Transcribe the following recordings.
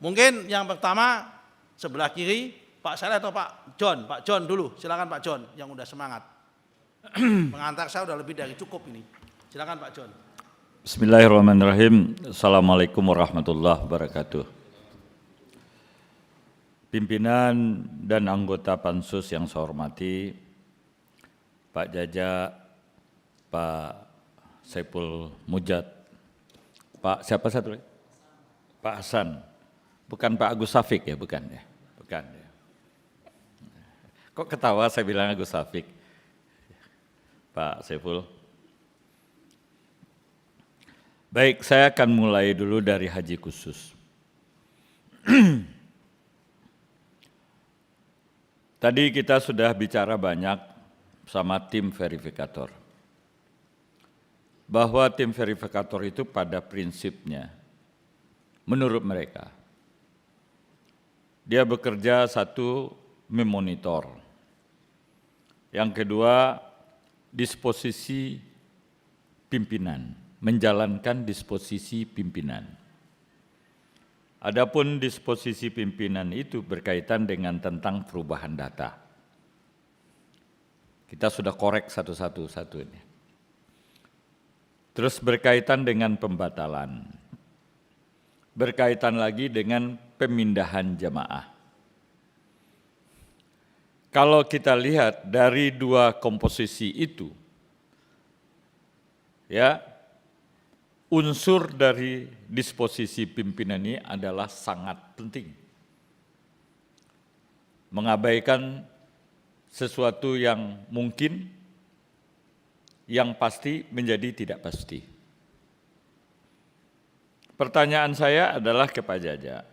Mungkin yang pertama sebelah kiri Pak Saleh atau Pak John? Pak John dulu, silakan Pak John yang udah semangat. Pengantar saya udah lebih dari cukup ini. Silakan Pak John. Bismillahirrahmanirrahim. Assalamualaikum warahmatullahi wabarakatuh. Pimpinan dan anggota Pansus yang saya hormati, Pak Jaja, Pak Saiful Mujad, Pak siapa satu lagi? Pak Hasan, bukan Pak Agus Safik ya, bukan ya, bukan ya. Kok ketawa saya bilang Agus Safik, Pak Saiful. Baik, saya akan mulai dulu dari haji khusus. Tadi kita sudah bicara banyak sama tim verifikator. Bahwa tim verifikator itu pada prinsipnya, menurut mereka, dia bekerja satu, memonitor. Yang kedua, disposisi pimpinan, menjalankan disposisi pimpinan. Adapun disposisi pimpinan itu berkaitan dengan tentang perubahan data. Kita sudah korek satu-satu ini. Terus berkaitan dengan pembatalan. Berkaitan lagi dengan pemindahan jamaah. Kalau kita lihat dari dua komposisi itu, ya, unsur dari disposisi pimpinan ini adalah sangat penting. Mengabaikan sesuatu yang mungkin, yang pasti menjadi tidak pasti. Pertanyaan saya adalah ke Pak Jaja.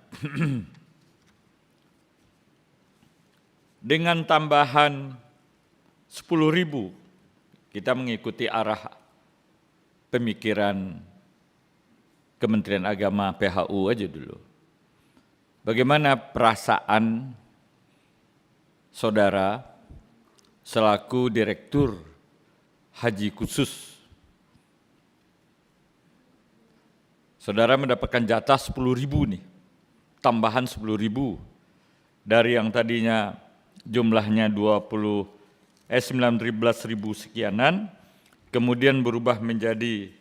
Dengan tambahan 10.000, kita mengikuti arah pemikiran Kementerian Agama PHU aja dulu. Bagaimana perasaan saudara selaku Direktur Haji Khusus? Saudara mendapatkan jatah 10.000 nih, tambahan 10.000 dari yang tadinya jumlahnya 19.000 sekianan, kemudian berubah menjadi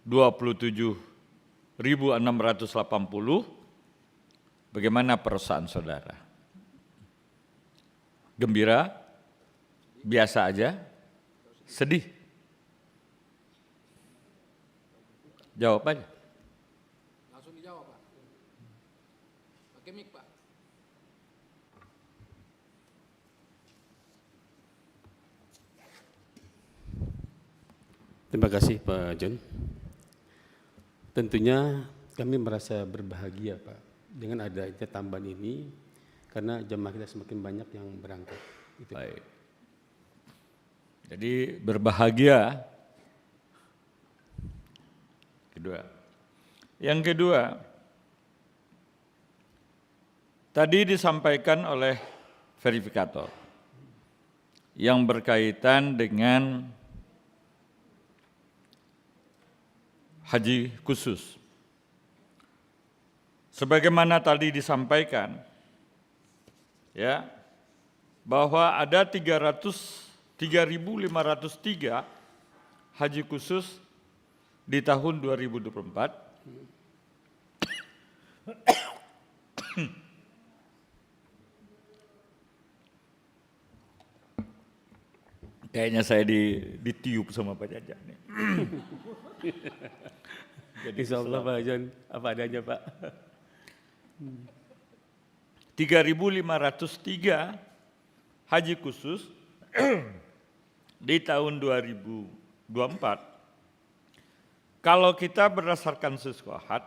27.680, bagaimana perasaan saudara? Gembira? Biasa aja? Sedih? Jawab aja. Langsung dijawab, Pak. Pakai mic, Pak. Terima kasih Pak John. Tentunya kami merasa berbahagia Pak dengan adanya tambahan ini karena jemaah kita semakin banyak yang berangkat. Itu. Baik. Jadi berbahagia. Kedua. Yang kedua, tadi disampaikan oleh verifikator yang berkaitan dengan haji khusus. Sebagaimana tadi disampaikan, ya, bahwa ada 3.503 haji khusus di tahun 2024. Kayaknya saya ditiup sama Pak Jaja nih. Jadi insya Allah Pak John, apa adanya Pak. 3.503 haji khusus di tahun 2024. Kalau kita berdasarkan seskohat,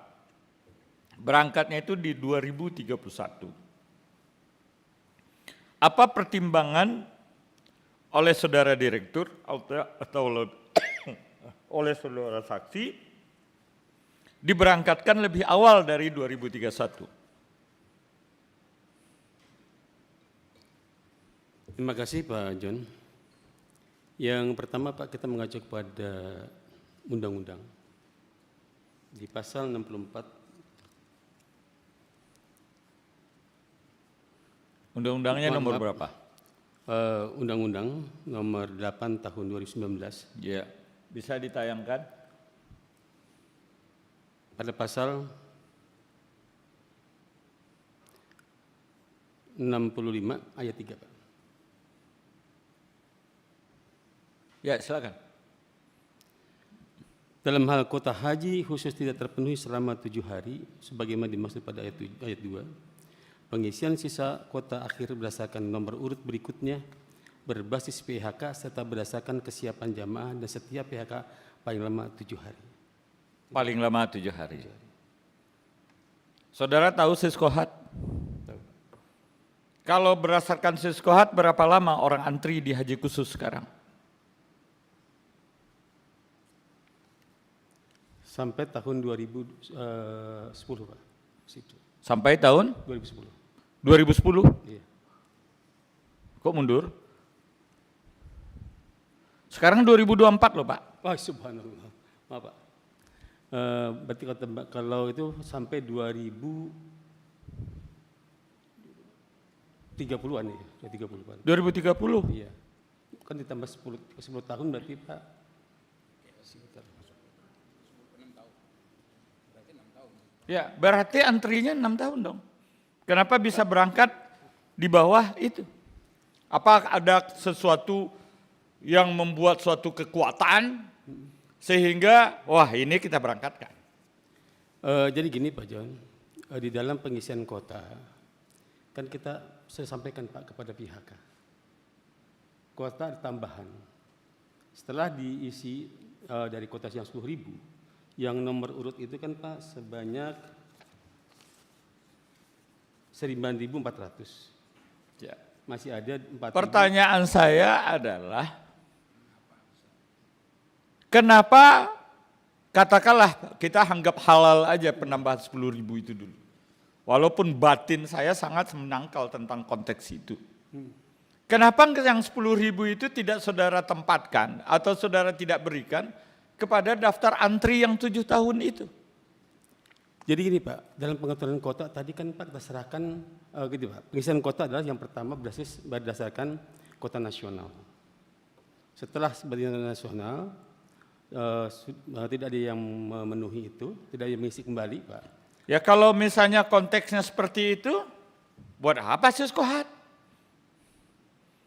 berangkatnya itu di 2031. Apa pertimbangan oleh saudara direktur atau oleh saudara saksi diberangkatkan lebih awal dari 2031? Terima kasih Pak John. Yang pertama Pak, kita mengacu kepada undang-undang. Di pasal 64 Undang-undangnya Mohon nomor maaf. berapa? Undang-Undang nomor 8 tahun 2019 Ya, bisa ditayangkan? pada pasal 65 ayat 3, Pak. Ya, silakan. Dalam hal kuota haji khusus tidak terpenuhi selama 7 hari, sebagaimana dimaksud pada ayat 2, pengisian sisa kuota akhir berdasarkan nomor urut berikutnya berbasis PHK serta berdasarkan kesiapan jamaah dan setiap PHK paling lama 7 hari. Paling lama 7 hari. Saudara tahu siskohat? Kalau berdasarkan siskohat, berapa lama orang antri di haji khusus sekarang? Sampai tahun 2010, Pak. Situ. Sampai tahun 2010. 2010? Iya. Kok mundur? Sekarang 2024 loh Pak. Wah, subhanallah. Maaf, Pak. Berarti kalau itu sampai 2030-an ya, 30-an. 2030? Iya. Kan ditambah 10 tahun berarti, Pak. Sekitar. Ya, berarti antrinya 6 tahun dong. Kenapa bisa berangkat di bawah itu? Apa ada sesuatu yang membuat suatu kekuatan sehingga wah ini kita berangkatkan? Jadi gini Pak John, di dalam pengisian kuota kan saya sampaikan Pak kepada PHK. Kuota ada tambahan. Setelah diisi dari kuota yang 10.000, yang nomor urut itu kan Pak sebanyak 9.400. Ya. Masih ada 4.000. Pertanyaan saya adalah kenapa katakanlah kita anggap halal aja penambahan 10.000 itu dulu. Walaupun batin saya sangat menangkal tentang konteks itu. Kenapa yang 10.000 itu tidak saudara tempatkan atau saudara tidak berikan kepada daftar antri yang 7 tahun itu? Jadi gini Pak, dalam pengaturan kuota tadi kan Pak kita serahkan gitu Pak. Pengisian kuota adalah yang pertama berdasarkan kuota nasional. Setelah sebagai nasional tidak ada yang memenuhi itu, tidak ada yang mengisi kembali Pak. Ya kalau misalnya konteksnya seperti itu, buat apa siskohat?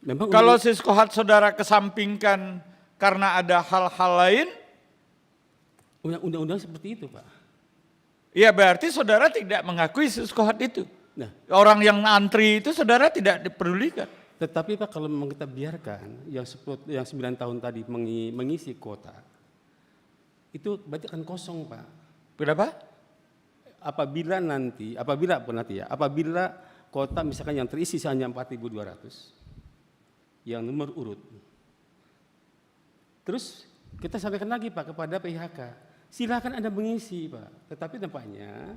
Memang Kalau siskohat saudara kesampingkan karena ada hal-hal lain, undang-undang seperti itu Pak. ya berarti saudara tidak mengakui siskohat itu. Nah, Orang yang antri itu saudara tidak dipedulikan. tetapi Pak kalau memang kita biarkan yang 9 tahun tadi mengisi kuota, itu berarti akan kosong Pak. Kenapa? Apabila kuota misalkan yang terisi hanya 4.200, yang nomor urut. Terus kita sampaikan lagi Pak kepada PHK. Silakan Anda mengisi Pak, tetapi nampaknya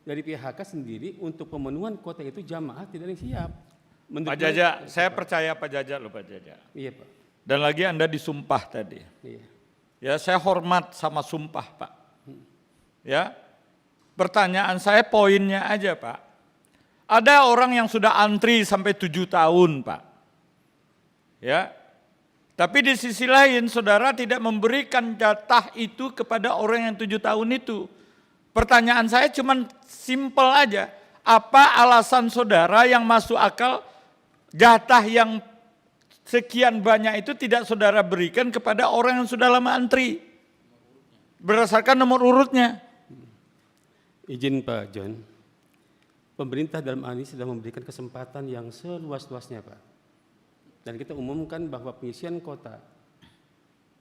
dari PHK sendiri untuk pemenuhan kuota itu jamaah tidak ada yang siap. Pak Jaja, saya percaya Pak Jaja loh Pak Jaja. Iya Pak. Dan lagi Anda disumpah tadi. Iya. Ya saya hormat sama sumpah Pak. Ya, pertanyaan saya poinnya aja Pak. Ada orang yang sudah antri sampai 7 tahun Pak. Ya, tapi di sisi lain saudara tidak memberikan jatah itu kepada orang yang 7 tahun itu. Pertanyaan saya cuma simpel aja. Apa alasan saudara yang masuk akal jatah yang sekian banyak itu tidak saudara berikan kepada orang yang sudah lama antri? Berdasarkan nomor urutnya. Izin Pak John, pemerintah dalam hal ini sudah memberikan kesempatan yang seluas-luasnya Pak. Dan kita umumkan bahwa pengisian kuota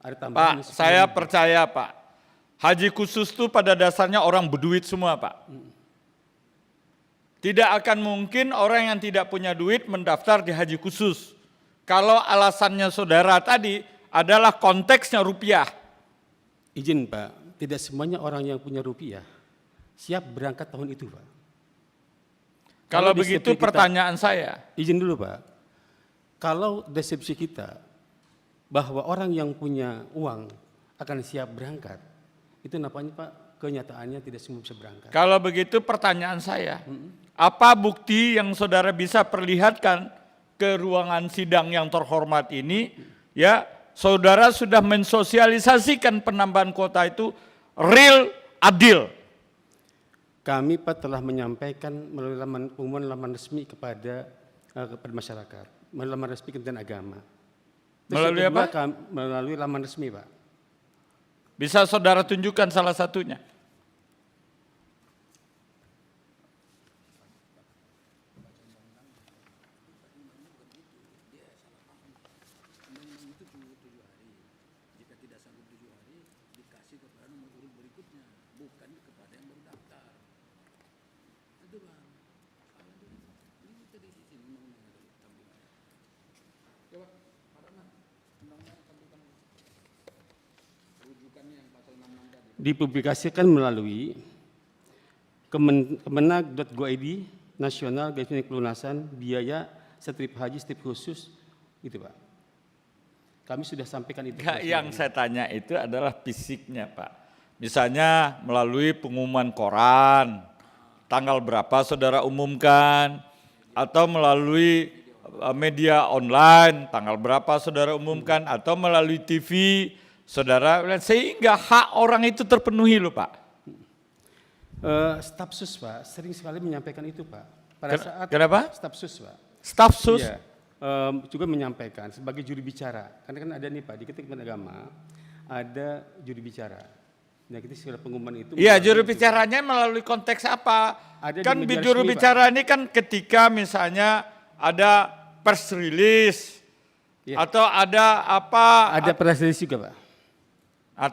ada tambahan. Pak, saya percaya Pak, haji khusus itu pada dasarnya orang berduit semua Pak. Tidak akan mungkin orang yang tidak punya duit mendaftar di haji khusus. Kalau alasannya saudara tadi adalah konteksnya rupiah. Izin Pak, tidak semuanya orang yang punya rupiah siap berangkat tahun itu Pak. Kalau di begitu seperti pertanyaan saya. Izin dulu Pak. Kalau deskripsi kita bahwa orang yang punya uang akan siap berangkat, itu nampaknya Pak kenyataannya tidak semua bisa berangkat. Kalau begitu pertanyaan saya, Apa bukti yang saudara bisa perlihatkan ke ruangan sidang yang terhormat ini? Ya, saudara sudah mensosialisasikan penambahan kuota itu real, adil. Kami Pak telah menyampaikan melalui pengumuman laman resmi kepada masyarakat, melalui laman resmi Kementerian Agama. Terus Melalui yang kedua, apa? Melalui laman resmi, Pak. Bisa saudara tunjukkan salah satunya? Dipublikasikan melalui kemenag.go.id nasional garis pelunasan biaya setiap haji setiap khusus itu Pak. Kami sudah sampaikan itu. Yang saya tanya itu adalah fisiknya Pak. Misalnya melalui pengumuman koran, tanggal berapa saudara umumkan, atau melalui media online, tanggal berapa saudara umumkan, atau melalui TV, saudara, sehingga hak orang itu terpenuhi loh Pak. Staf sus Pak, sering sekali menyampaikan itu Pak. Pada saat kenapa? Staf sus Pak. Staf sus? Iya, juga menyampaikan sebagai juri bicara. Karena kan ada nih Pak, di Kementerian Agama ada juri bicara. Nah kita segala pengumuman itu. Iya, juru bicaranya melalui konteks apa? Ada Kan di media juru resmi, bicara ini kan ketika misalnya ada press release, Iya. atau ada apa? Ada press release juga Pak.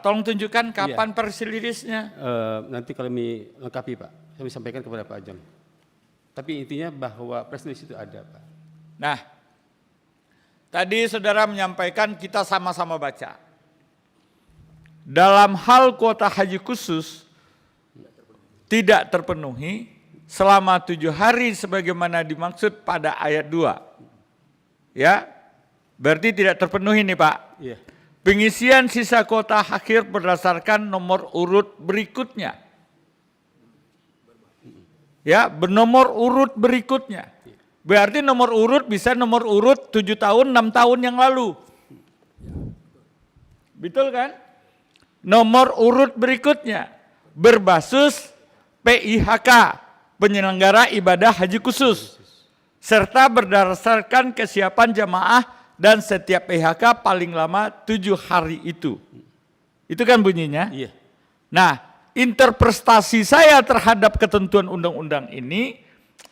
Tolong tunjukkan kapan press release-nya. Nanti kalau kami lengkapi Pak, kami sampaikan kepada Pak John. Tapi intinya bahwa press release itu ada Pak. Nah, tadi saudara menyampaikan kita sama-sama baca. Dalam hal kuota haji khusus tidak terpenuhi selama 7 hari sebagaimana dimaksud pada ayat 2. Ya, berarti tidak terpenuhi nih Pak. Iya. Pengisian sisa kuota akhir berdasarkan nomor urut berikutnya. Ya, bernomor urut berikutnya. Berarti nomor urut bisa nomor urut 7 tahun, 6 tahun yang lalu. Betul kan? Nomor urut berikutnya berbasis PIHK, penyelenggara ibadah haji khusus, serta berdasarkan kesiapan jamaah dan setiap PHK paling lama 7 hari itu. Itu kan bunyinya? Iya. Nah, interpretasi saya terhadap ketentuan undang-undang ini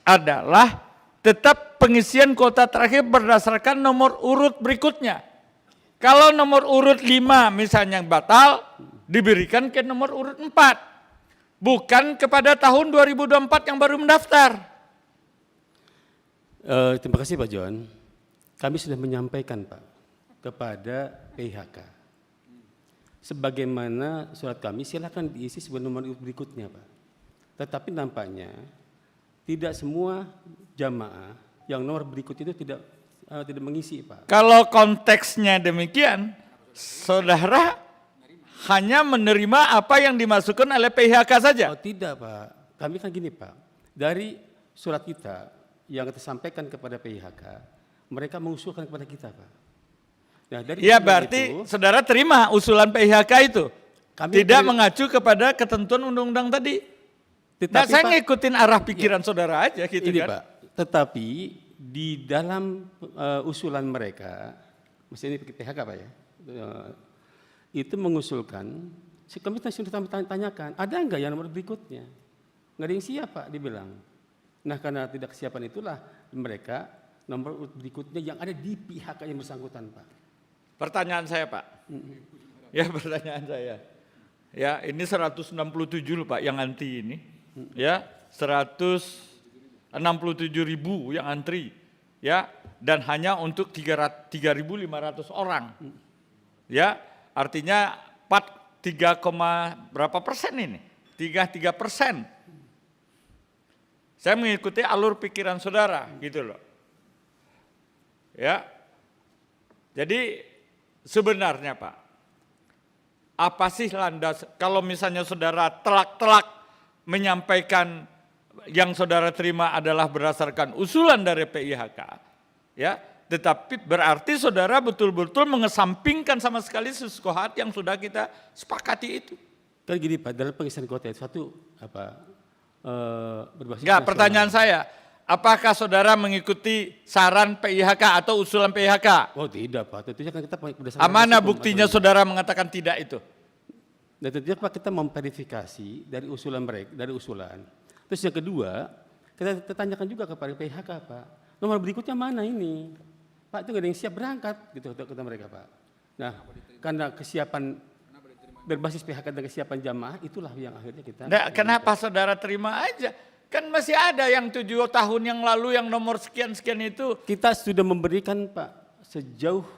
adalah tetap pengisian kuota terakhir berdasarkan nomor urut berikutnya. Kalau nomor urut 5 misalnya batal, diberikan ke nomor urut 4. Bukan kepada tahun 2024 yang baru mendaftar. Terima kasih Pak John. Kami sudah menyampaikan Pak kepada PHK. Sebagaimana surat kami silakan diisi sebuah nomor urut berikutnya Pak. Tetapi nampaknya tidak semua jamaah yang nomor berikut itu tidak mengisi Pak. Kalau konteksnya demikian, saudara hanya menerima apa yang dimasukkan oleh PHK saja. Oh tidak Pak, kami kan gini Pak, dari surat kita yang kita sampaikan kepada PHK, mereka mengusulkan kepada kita Pak. Nah, dari Ya berarti saudara terima usulan PHK itu, tidak mengacu kepada ketentuan undang-undang tadi. Nah, saya ngikutin arah pikiran saudara aja gitu ini kan. Pak, tetapi di dalam usulan mereka, mesti ini PHK Pak ya, itu mengusulkan, kami sudah tanyakan, ada enggak yang nomor berikutnya? Enggak ada yang siap Pak, dibilang. Nah karena tidak kesiapan itulah mereka nomor berikutnya yang ada di pihak yang bersangkutan Pak. Pertanyaan saya Pak, ya pertanyaan saya, ya ini 167 loh Pak yang anti ini, ya 167.000 yang antri, ya dan hanya untuk 3.500 orang, ya artinya 3, berapa persen ini? 3%. Saya mengikuti alur pikiran saudara gitu loh. Ya. Jadi sebenarnya Pak, apa sih landas kalau misalnya saudara telak-telak menyampaikan yang saudara terima adalah berdasarkan usulan dari PIHK, ya, tetapi berarti saudara betul-betul mengesampingkan sama sekali sesukohat yang sudah kita sepakati itu. Kan gini Pak, dalam pengisian kuota itu satu berbasis Enggak, nasional. pertanyaan saya, apakah saudara mengikuti saran PIHK atau usulan PIHK? Oh tidak Pak, tentunya kan kita berdasarkan Mana hukum, buktinya aturan. saudara mengatakan tidak itu? Dan tentunya Pak kita memverifikasi dari usulan mereka, dari usulan. Terus yang kedua, kita tanyakan juga kepada PIHK Pak, nomor berikutnya mana ini? Pak itu nggak ada yang siap berangkat, gitu kata mereka Pak. Nah, karena kesiapan berbasis PIHK dan kesiapan jamaah, itulah yang akhirnya kita. Nah, kenapa saudara terima aja? Kan masih ada yang 7 tahun yang lalu yang nomor sekian-sekian itu. Kita sudah memberikan Pak sejauh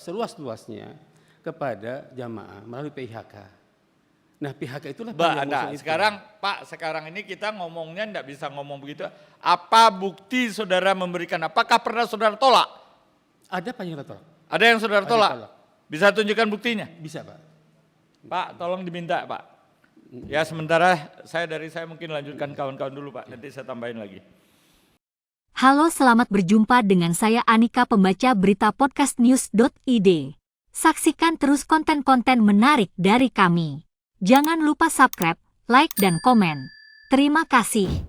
seluas-luasnya kepada jamaah melalui PIHK. Nah PIHK itulah Pak yang Nah, mengusung itu. sekarang ini kita ngomongnya enggak bisa ngomong begitu. Apa bukti saudara memberikan? Apakah pernah saudara tolak? Ada Pak yang kita tolak? Ada yang saudara Ada tolak? tolak. Bisa tunjukkan buktinya? Bisa Pak. Pak, tolong diminta Pak. Ya sementara saya mungkin lanjutkan kawan-kawan dulu Pak. Nanti saya tambahin lagi. Halo, selamat berjumpa dengan saya Anika, pembaca berita podcastnews.id. Saksikan terus konten-konten menarik dari kami. Jangan lupa subscribe, like, dan komen. Terima kasih.